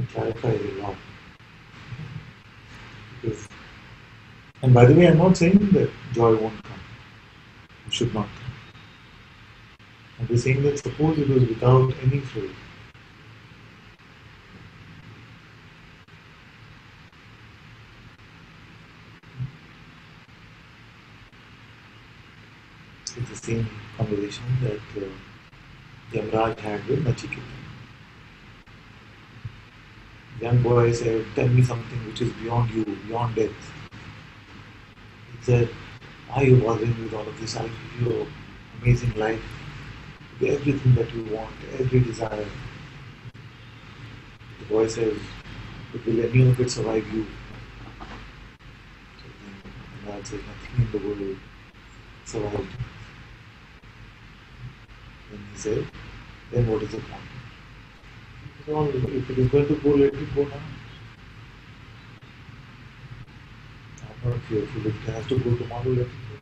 It clarifies a lot. Because, and by the way, I'm not saying that joy won't come. It should not come. I'm just saying that suppose it was without any flow. It's the same conversation that Yamraj had with Nachiketa. Young boy said, tell me something which is beyond you, beyond death. He said, why are you bothering with all of this? I'll give you an amazing life, everything that you want, every desire. The boy says, but will any of it survive you? So then Yamraj said, nothing in the world survived. Then he said, then what is the point? Well, if it is going to go, let it go now. I'm not fearful. If it has to go tomorrow, let it go now.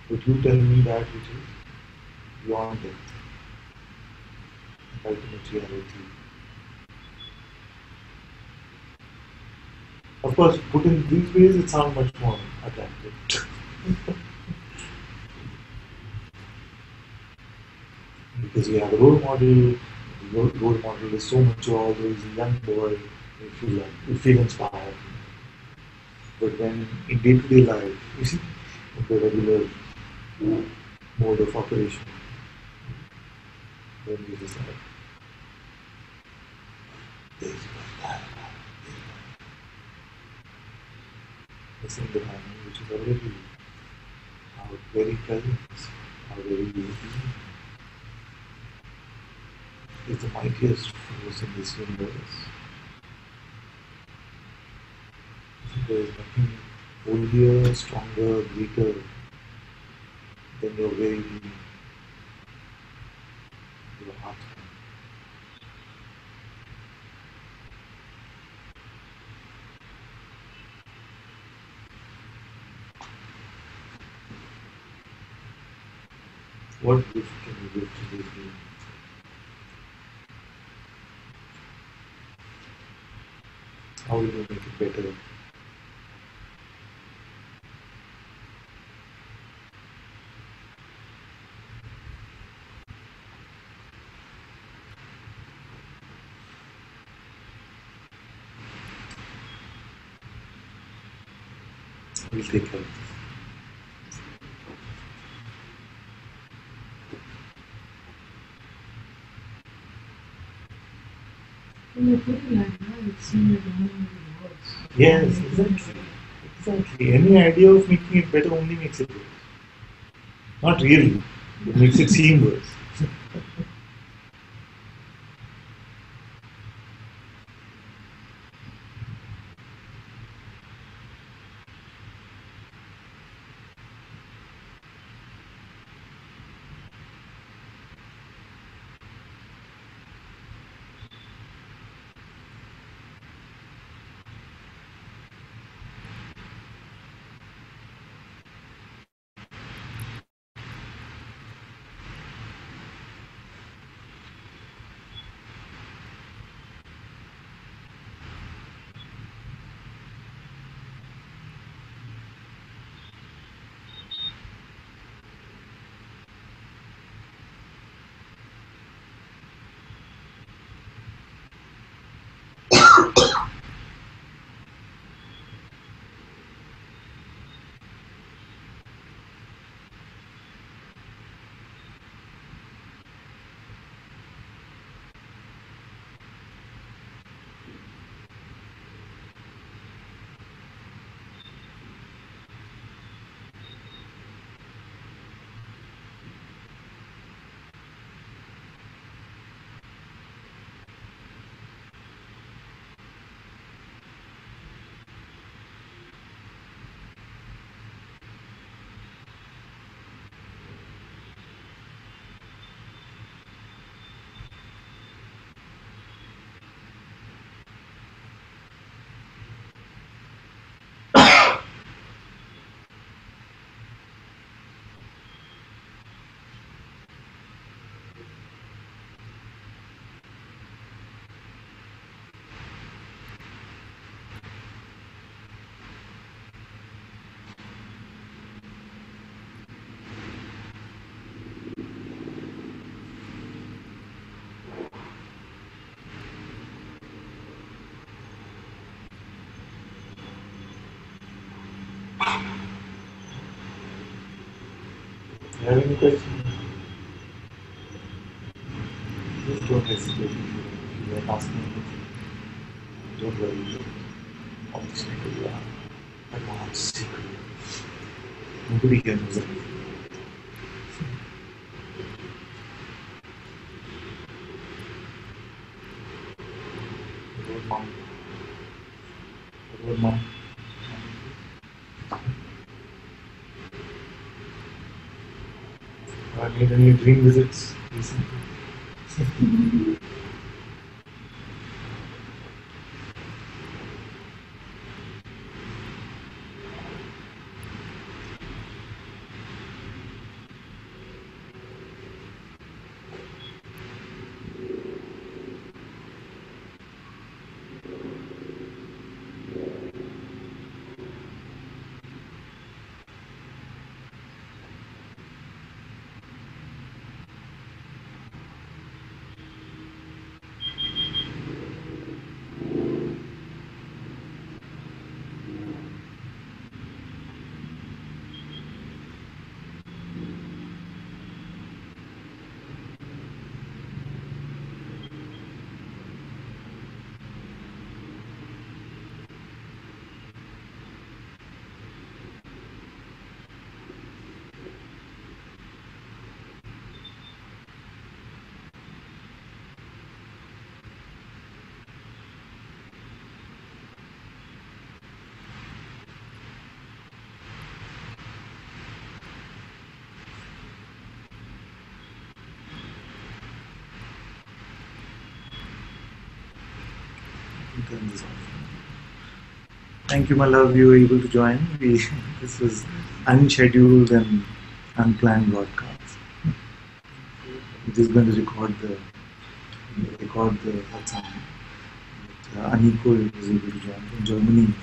But you tell me that which is beyond death, ultimate reality. Of course, put in these ways, it sounds much more attractive. Because you have a role model, the role model is so mature, there is a young boy, you feel inspired. But when in day-to-day life, you see, in the regular mode of operation, then you just like, this, that, missing the timing, which is already our very presence, our very being, is the mightiest force in this universe. There is nothing older, stronger, greater than your very being, your heart. What gift can you give to this being? How will you make it better? We'll take care of this. When you put it like that, it seems like only the words. Yes, exactly. Exactly. Any idea of making it better only makes it worse. Not really. It makes it seem worse. you have any questions, just don't hesitate. If you like asking anything, don't worry. All this advanced secret. Nobody here knows anything. Your mom. Your mom. I made any dream visits recently? Turn this off. Thank you, my love. You were able to join. This was unscheduled and unplanned broadcast. We're just going to record the Satsang. Aniko was able to join from Germany.